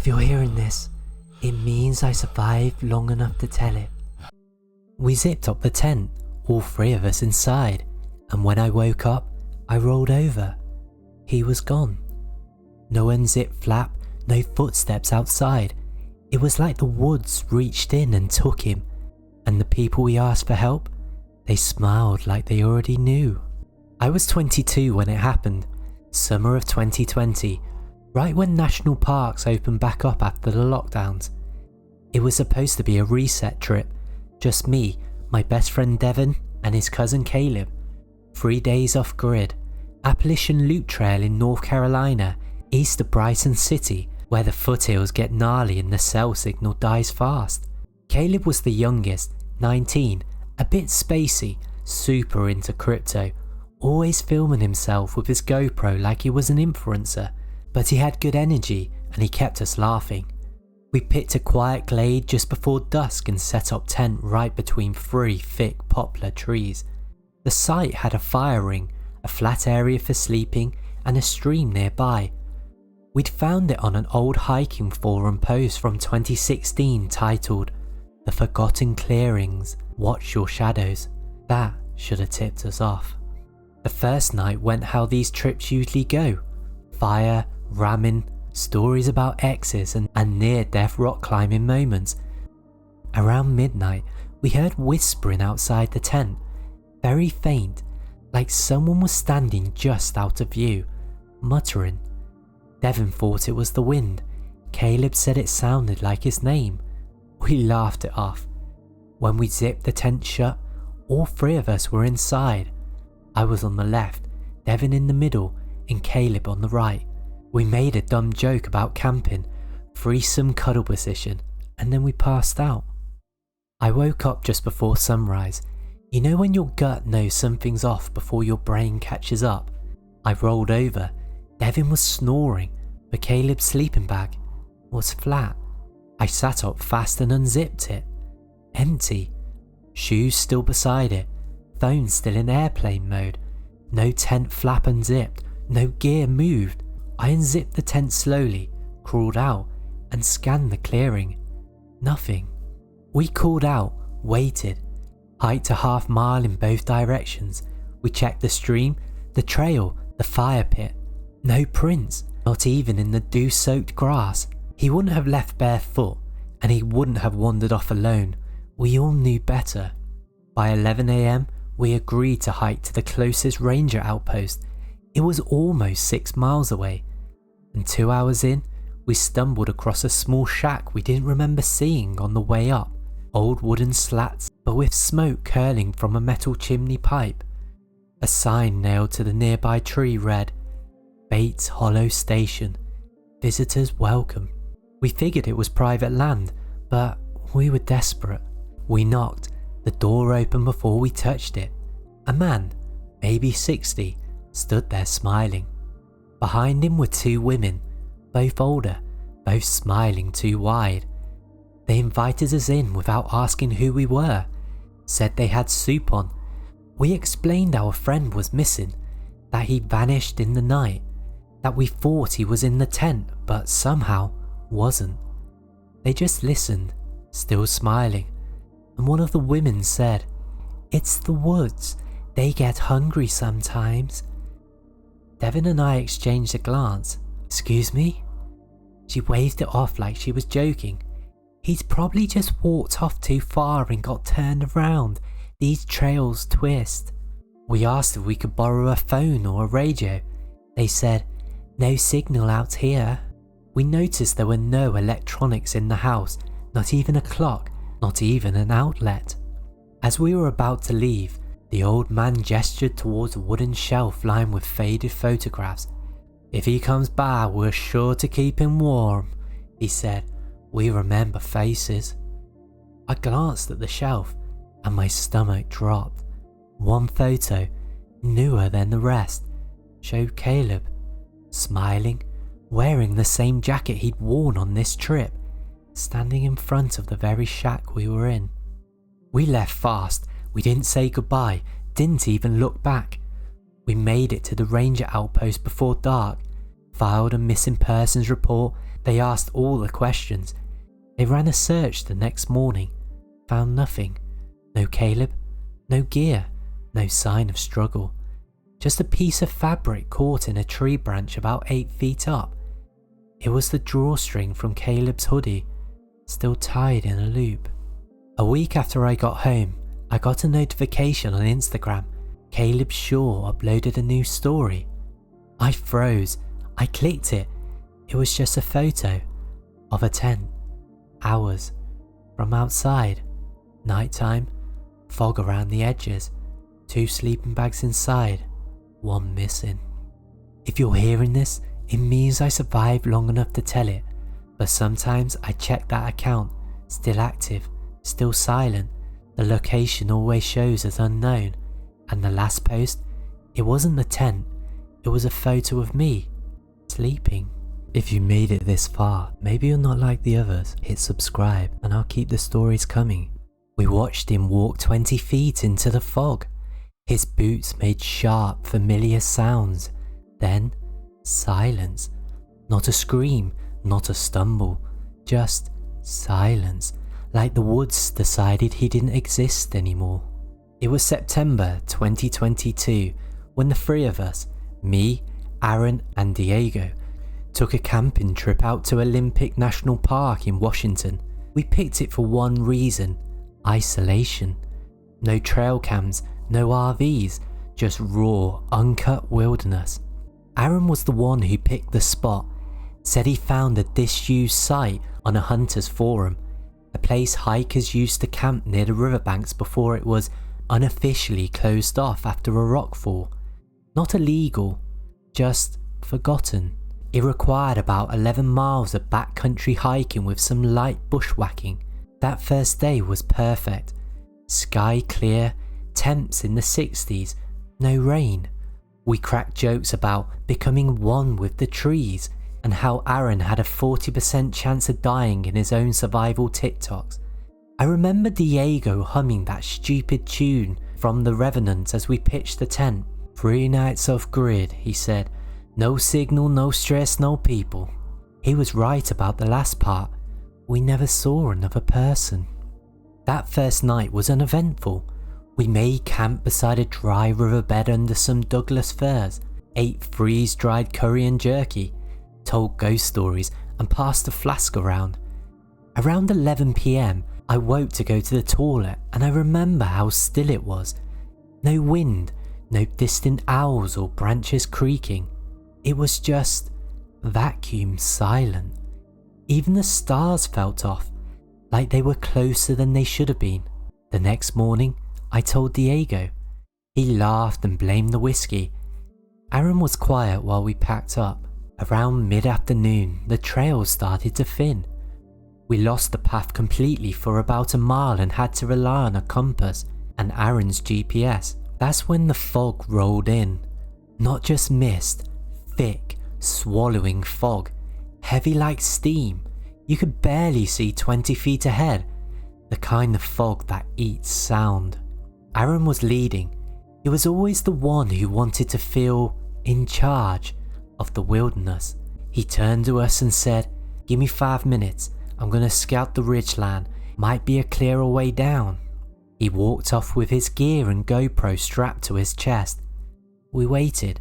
you're hearing this, it means I survived long enough to tell it. We zipped up the tent, all three of us inside, and when I woke up, I rolled over. He was gone. No unzipped flap, no footsteps outside. It was like the woods reached in and took him, and the people we asked for help, they smiled like they already knew. I was 22 when it happened, summer of 2020, right when national parks opened back up after the lockdowns. It was supposed to be a reset trip, just me, my best friend Devon, and his cousin Caleb. 3 days off grid, Appalachian Loop Trail in North Carolina, east of Brighton City, where the foothills get gnarly and the cell signal dies fast. Caleb was the youngest, 19, a bit spacey, super into crypto, always filming himself with his GoPro like he was an influencer, but he had good energy and he kept us laughing. We picked a quiet glade just before dusk and set up tent right between 3 thick poplar trees. The site had a fire ring, a flat area for sleeping, and a stream nearby. We'd found it on an old hiking forum post from 2016 titled, "The Forgotten Clearings, Watch Your Shadows." That should have tipped us off. The first night went how these trips usually go. Fire, ramming, stories about exes and near-death rock climbing moments. Around midnight, we heard whispering outside the tent, very faint, like someone was standing just out of view, muttering. Devon thought it was the wind. Caleb said it sounded like his name. We laughed it off. When we zipped the tent shut, all three of us were inside. I was on the left, Devon in the middle, and Caleb on the right. We made a dumb joke about camping, threesome cuddle position, and then we passed out. I woke up just before sunrise. You know when your gut knows something's off before your brain catches up? I rolled over. Devon was snoring, but Caleb's sleeping bag was flat. I sat up fast and unzipped it. Empty. Shoes still beside it. Phone still in airplane mode. No tent flap unzipped. No gear moved. I unzipped the tent slowly, crawled out, and scanned the clearing. Nothing. We called out, waited. Hiked a half mile in both directions. We checked the stream, the trail, the fire pit. No prints, not even in the dew-soaked grass. He wouldn't have left barefoot, and he wouldn't have wandered off alone. We all knew better. By 11 AM, we agreed to hike to the closest ranger outpost. It was almost 6 miles away. And 2 hours in, we stumbled across a small shack we didn't remember seeing on the way up. Old wooden slats, but with smoke curling from a metal chimney pipe. A sign nailed to the nearby tree read, "Bates Hollow Station. Visitors welcome." We figured it was private land, but we were desperate. We knocked. The door opened before we touched it. A man, maybe 60, stood there smiling. Behind him were 2 women, both older, both smiling too wide. They invited us in without asking who we were, said they had soup on. We explained our friend was missing, that he vanished in the night, that we thought he was in the tent but somehow wasn't. They just listened, still smiling, and one of the women said, "It's the woods, they get hungry sometimes." Devon and I exchanged a glance. "Excuse me?" She waved it off like she was joking. "He'd probably just walked off too far and got turned around. These trails twist." We asked if we could borrow a phone or a radio. They said, "No signal out here." We noticed there were no electronics in the house, not even a clock, not even an outlet. As we were about to leave, the old man gestured towards a wooden shelf lined with faded photographs. "If he comes by, we're sure to keep him warm," he said. "We remember faces." I glanced at the shelf and my stomach dropped. One photo, newer than the rest, showed Caleb, smiling, wearing the same jacket he'd worn on this trip, standing in front of the very shack we were in. We left fast. We didn't say goodbye, didn't even look back. We made it to the ranger outpost before dark, filed a missing persons report, They asked all the questions. They ran a search the next morning. Found nothing. No Caleb, no gear, no sign of struggle. Just a piece of fabric caught in a tree branch about 8 feet up. It was the drawstring from Caleb's hoodie, still tied in a loop. A week after I got home, I got a notification on Instagram. Caleb Shaw uploaded a new story. I froze. I clicked it. It was just a photo of a tent. Hours from outside. Nighttime. Fog around the edges. 2 sleeping bags inside. 1 missing. If you're hearing this, it means I survived long enough to tell it. But sometimes I check that account. Still active. Still silent. The location always shows as unknown. And the last post, it wasn't the tent. It was a photo of me. Sleeping. If you made it this far, maybe you're not like the others. Hit subscribe and I'll keep the stories coming. We watched him walk 20 feet into the fog. His boots made sharp, familiar sounds. Then, silence. Not a scream, not a stumble. Just silence. Like the woods decided he didn't exist anymore. It was September 2022 when the 3 of us, me, Aaron and Diego, took a camping trip out to Olympic National Park in Washington. We picked it for one reason: isolation. No trail cams, no RVs, just raw, uncut wilderness. Aaron was the one who picked the spot, said he found a disused site on a hunter's forum, a place hikers used to camp near the riverbanks before it was unofficially closed off after a rockfall. Not illegal, just forgotten. It required about 11 miles of backcountry hiking with some light bushwhacking. That first day was perfect. Sky clear, temps in the 60s, no rain. We cracked jokes about becoming one with the trees and how Aaron had a 40% chance of dying in his own survival TikToks. I remember Diego humming that stupid tune from The Revenant as we pitched the tent. 3 nights off grid, he said. No signal, no stress, no people. He was right about the last part. We never saw another person. That first night was uneventful. We made camp beside a dry riverbed under some Douglas firs, ate freeze-dried curry and jerky, told ghost stories and passed a flask around. Around 11 PM, I woke to go to the toilet and I remember how still it was. No wind, no distant owls or branches creaking. It was just vacuum silent. Even the stars felt off, like they were closer than they should have been. The next morning, I told Diego. He laughed and blamed the whiskey. Aaron was quiet while we packed up. Around mid-afternoon, the trail started to thin. We lost the path completely for about a mile and had to rely on a compass and Aaron's GPS. That's when the fog rolled in. Not just mist, thick, swallowing fog, heavy like steam. You could barely see 20 feet ahead. The kind of fog that eats sound. Aaron was leading. He was always the one who wanted to feel in charge of the wilderness. He turned to us and said, "Give me 5 minutes. I'm gonna scout the ridgeline. Might be a clearer way down." He walked off with his gear and GoPro strapped to his chest. We waited.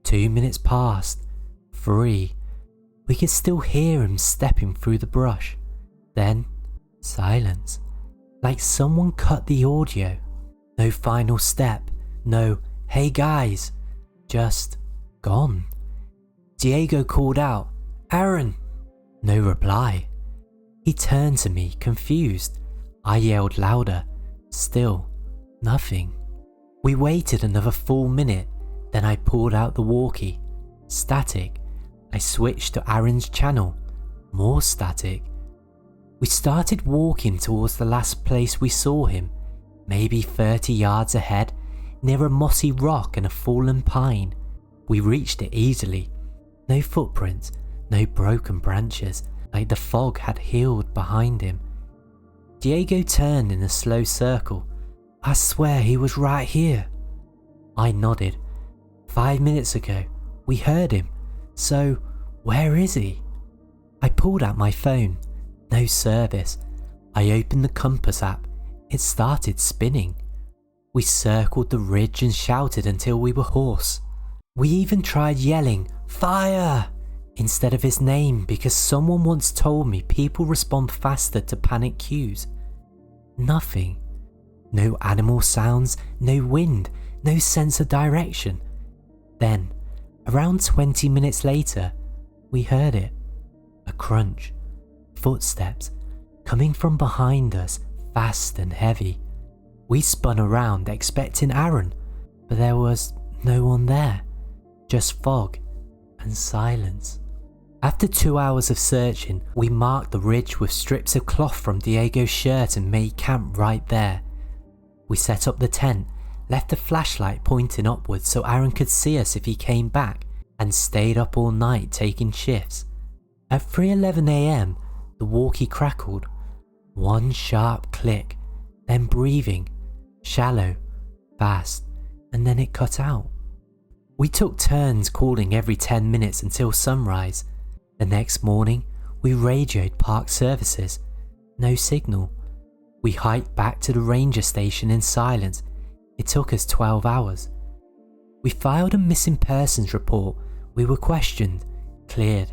2 minutes passed. 3. We could still hear him stepping through the brush. Then, silence. Like someone cut the audio. No final step. No, "Hey guys." Just gone. Diego called out, "Aaron." No reply. He turned to me, confused. I yelled louder. Still, nothing. We waited another full minute. Then I pulled out the walkie. Static. I switched to Aaron's channel. More static. We started walking towards the last place we saw him, maybe 30 yards ahead, near a mossy rock and a fallen pine. We reached it easily. No footprints, no broken branches, like the fog had healed behind him. Diego turned in a slow circle. "I swear he was right here." I nodded. 5 minutes ago, we heard him. So, where is he? I pulled out my phone. No service. I opened the compass app. It started spinning. We circled the ridge and shouted until we were hoarse. We even tried yelling, "Fire!" instead of his name because someone once told me people respond faster to panic cues. Nothing. No animal sounds, no wind, no sense of direction. Then, around 20 minutes later, we heard it. A crunch. Footsteps. Coming from behind us, fast and heavy. We spun around expecting Aaron, but there was no one there. Just fog and silence. After 2 hours of searching, we marked the ridge with strips of cloth from Diego's shirt and made camp right there. We set up the tent, left a flashlight pointing upwards so Aaron could see us if he came back, and stayed up all night taking shifts. At 3:11 AM, the walkie crackled. One sharp click, then breathing, shallow, fast, and then it cut out. We took turns calling every 10 minutes until sunrise. The next morning, we radioed park services. No signal. We hiked back to the ranger station in silence. It took us 12 hours. We filed a missing persons report. We were questioned, cleared.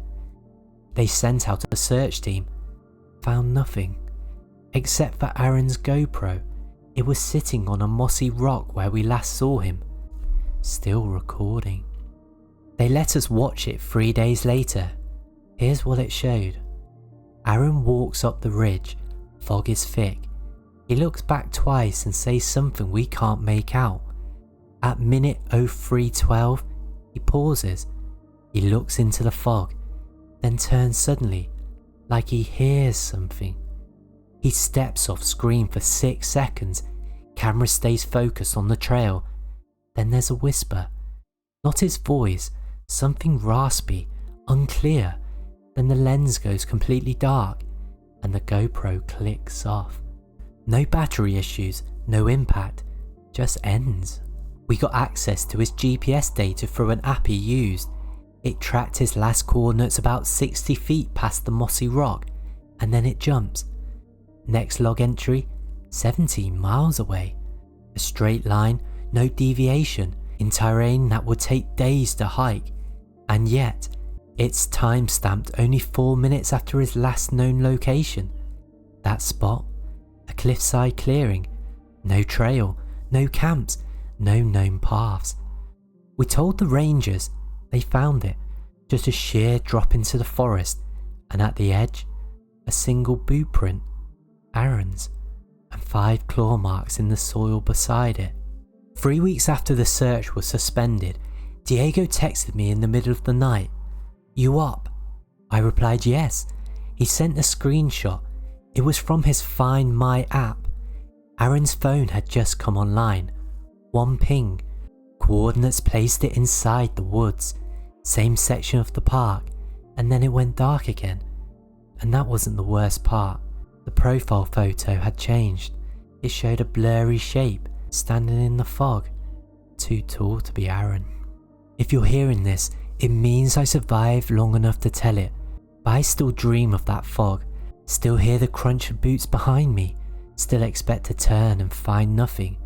They sent out a search team. Found nothing. Except for Aaron's GoPro. It was sitting on a mossy rock where we last saw him. Still recording. They let us watch it 3 days later. Here's what it showed. Aaron walks up the ridge. Fog is thick. He looks back twice and says something we can't make out. At minute 03:12, he pauses. He looks into the fog, then turns suddenly, like he hears something. He steps off screen for 6 seconds. Camera stays focused on the trail. Then there's a whisper. Not his voice, something raspy, unclear. Then the lens goes completely dark and the GoPro clicks off. No battery issues, no impact, just ends. We got access to his GPS data through an app he used. It tracked his last coordinates about 60 feet past the mossy rock, and then it jumps. Next log entry, 17 miles away. A straight line, no deviation, in terrain that would take days to hike. And yet, it's time-stamped only 4 minutes after his last known location. That spot, a cliffside clearing, no trail, no camps, no known paths. We told the rangers, they found it, just a sheer drop into the forest, and at the edge, a single boot print, Aaron's, and 5 claw marks in the soil beside it. 3 weeks after the search was suspended, Diego texted me in the middle of the night. "You up?" I replied yes. He sent a screenshot. It was from his Find My app. Aaron's phone had just come online. One ping. Coordinates placed it inside the woods. Same section of the park. And then it went dark again. And that wasn't the worst part. The profile photo had changed. It showed a blurry shape standing in the fog. Too tall to be Aaron. If you're hearing this, it means I survived long enough to tell it. But I still dream of that fog. Still hear the crunch of boots behind me. Still expect to turn and find nothing.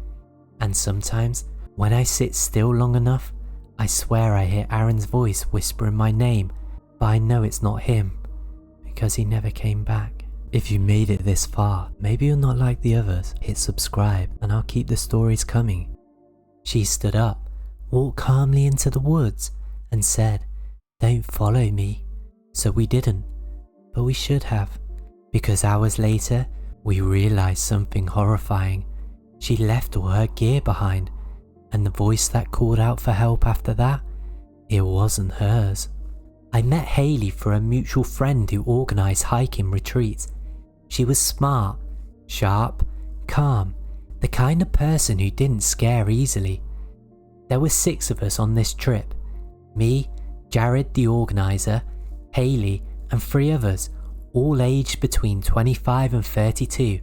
And sometimes, when I sit still long enough, I swear I hear Aaron's voice whispering my name, but I know it's not him, because he never came back. If you made it this far, maybe you're not like the others. Hit subscribe and I'll keep the stories coming. She stood up, walked calmly into the woods, and said, "Don't follow me." So we didn't, but we should have, because hours later, we realized something horrifying. She left all her gear behind, and the voice that called out for help after that, it wasn't hers. I met Haley through a mutual friend who organised hiking retreats. She was smart, sharp, calm, the kind of person who didn't scare easily. There were 6 of us on this trip. Me, Jared the organiser, Haley and 3 others, all aged between 25 and 32.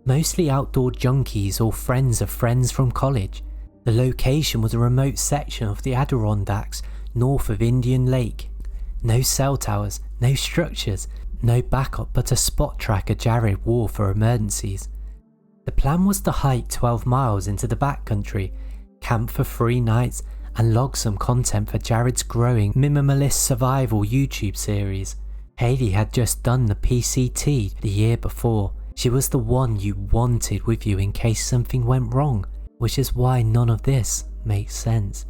Mostly outdoor junkies or friends of friends from college. The location was a remote section of the Adirondacks north of Indian Lake. No cell towers, no structures, no backup but a spot tracker Jared wore for emergencies. The plan was to hike 12 miles into the backcountry, camp for 3 nights and log some content for Jared's growing minimalist survival YouTube series. Hayley had just done the PCT the year before. She was the one you wanted with you in case something went wrong, which is why none of this makes sense.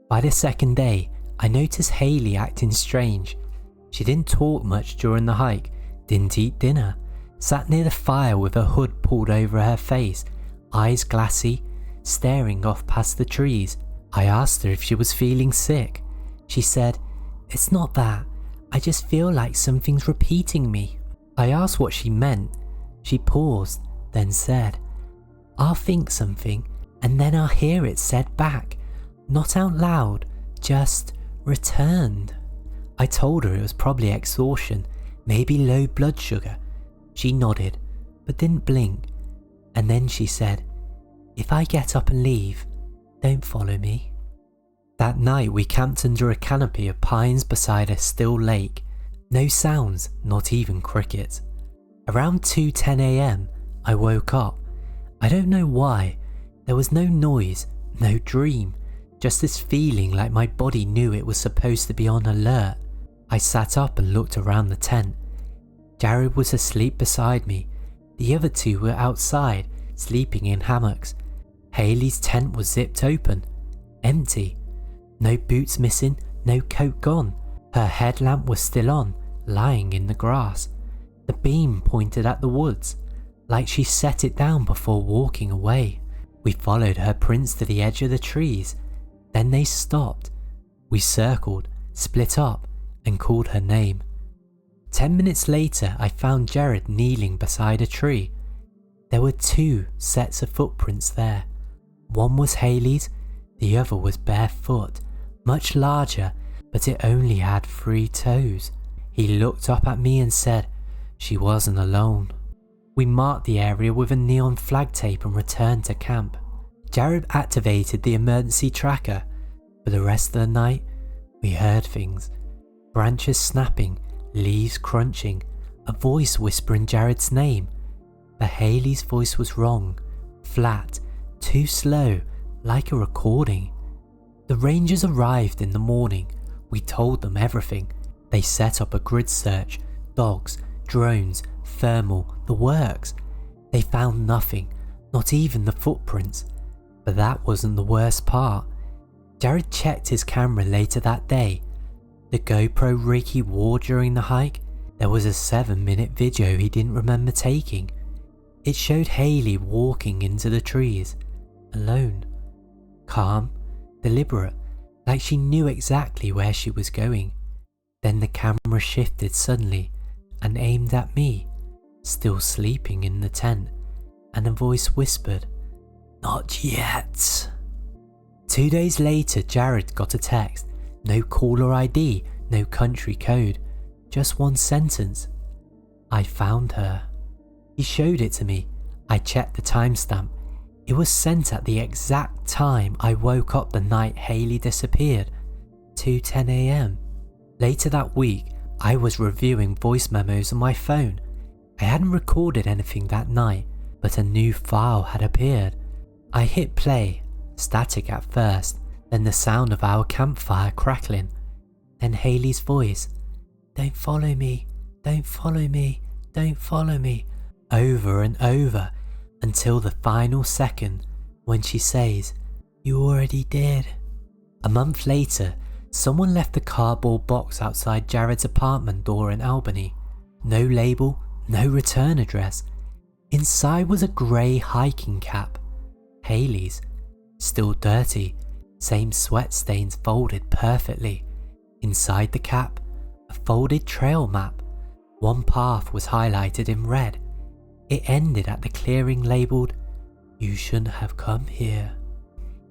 By the second day, I noticed Hayley acting strange. She didn't talk much during the hike, didn't eat dinner, sat near the fire with her hood pulled over her face, eyes glassy, staring off past the trees. I asked her if she was feeling sick. She said, "It's not that, I just feel like something's repeating me." I asked what she meant. She paused, then said, "I'll think something and then I'll hear it said back, not out loud, just returned." I told her it was probably exhaustion, maybe low blood sugar. She nodded, but didn't blink, and then she said, "If I get up and leave, don't follow me." That night we camped under a canopy of pines beside a still lake. No sounds, not even crickets. Around 2:10 AM, I woke up. I don't know why. There was no noise, no dream, just this feeling like my body knew it was supposed to be on alert. I sat up and looked around the tent. Jared was asleep beside me. The other 2 were outside, sleeping in hammocks. Hayley's tent was zipped open, empty. No boots missing, no coat gone. Her headlamp was still on, lying in the grass. The beam pointed at the woods, like she set it down before walking away. We followed her prints to the edge of the trees. Then they stopped. We circled, split up, and called her name. 10 minutes later, I found Jared kneeling beside a tree. There were 2 sets of footprints there. One was Hayley's, the other was barefoot, much larger, but it only had 3 toes. He looked up at me and said she wasn't alone. We marked the area with a neon flag tape and returned to camp. Jared activated the emergency tracker. For the rest of the night, we heard things. Branches snapping, leaves crunching, a voice whispering Jared's name. But Hayley's voice was wrong, flat, too slow, like a recording. The rangers arrived in the morning. We told them everything. They set up a grid search, dogs, drones, thermal, the works. They found nothing, not even the footprints. But that wasn't the worst part. Jared checked his camera later that day. The GoPro rig he wore during the hike, there was a 7-minute video he didn't remember taking. It showed Hayley walking into the trees, alone, calm, deliberate, like she knew exactly where she was going. Then the camera shifted suddenly and aimed at me, still sleeping in the tent, and a voice whispered, "Not yet." 2 days later, Jared got a text. No caller ID, no country code, just one sentence. "I found her." He showed it to me. I checked the timestamp. It was sent at the exact time I woke up the night Hayley disappeared, 2:10 AM. Later that week, I was reviewing voice memos on my phone. I hadn't recorded anything that night, but a new file had appeared. I hit play, static at first, then the sound of our campfire crackling. Then Hayley's voice, "Don't follow me, don't follow me, don't follow me," over and over until the final second when she says, "You already did." A month later, someone left a cardboard box outside Jared's apartment door in Albany. No label, no return address. Inside was a grey hiking cap. Hayley's, still dirty, same sweat stains folded perfectly. Inside the cap, a folded trail map. One path was highlighted in red. It ended at the clearing labelled, "You shouldn't have come here."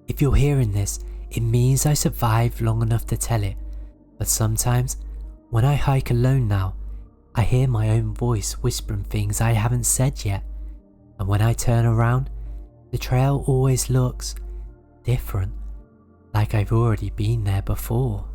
If you're hearing this, it means I survived long enough to tell it, but sometimes, when I hike alone now, I hear my own voice whispering things I haven't said yet, and when I turn around, the trail always looks different, like I've already been there before.